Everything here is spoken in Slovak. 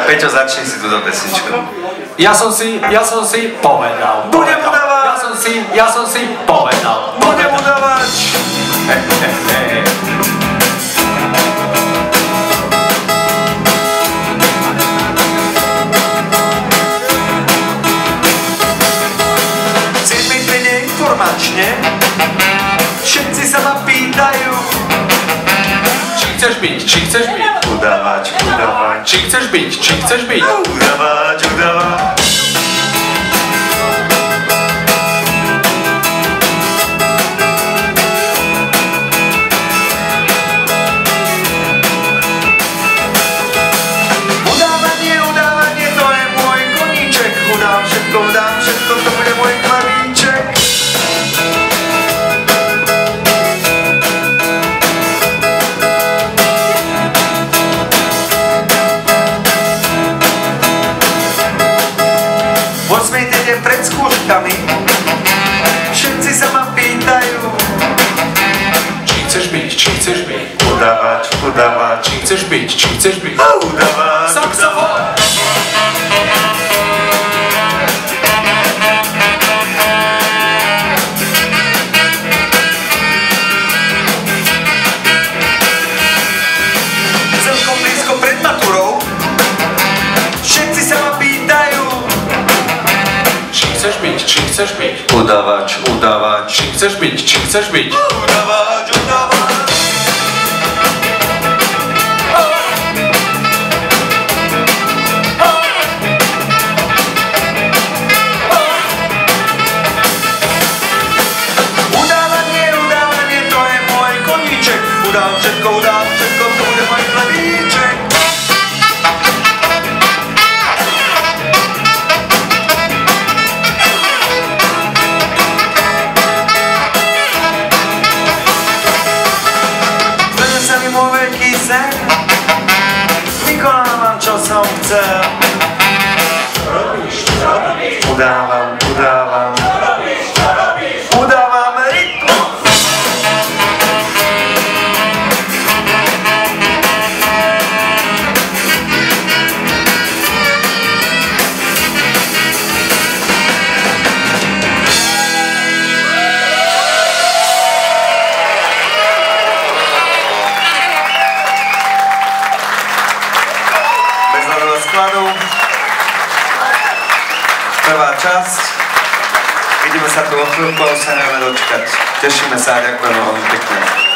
Peťo, začni si túto pesničku. Ja som si povedal. Budem udávať! Ja som si povedal. Budem udávať! Chcem byť menej informačne, všetci sa ma pýtajú. Či chceš byť? Udávať. Či chceš byť? Udávať. Udávanie, to je môj koníček. Udám všetko, to bude môj klavíček. Pred skúškami všetci sa ma pýtajú. Či chceš byť? Udávať. Či chceš byť? Udávať. Saxofón! Celkom blízko pred maturou všetci sa ma pýtajú. Či chceš byť? Udávať. Či chceš byť? Udávať. Udávanie, to je môj koníček. Udám všetko, to bude môj klavíček. Vykonávam, čo som chcel. Udávam. Udávam rytmu. Skladu. Prvá časť. Vidíme sa tu o chvíľku, ale sa nevieme dočkať. Tešíme sa a ďakujeme veľmi pekne.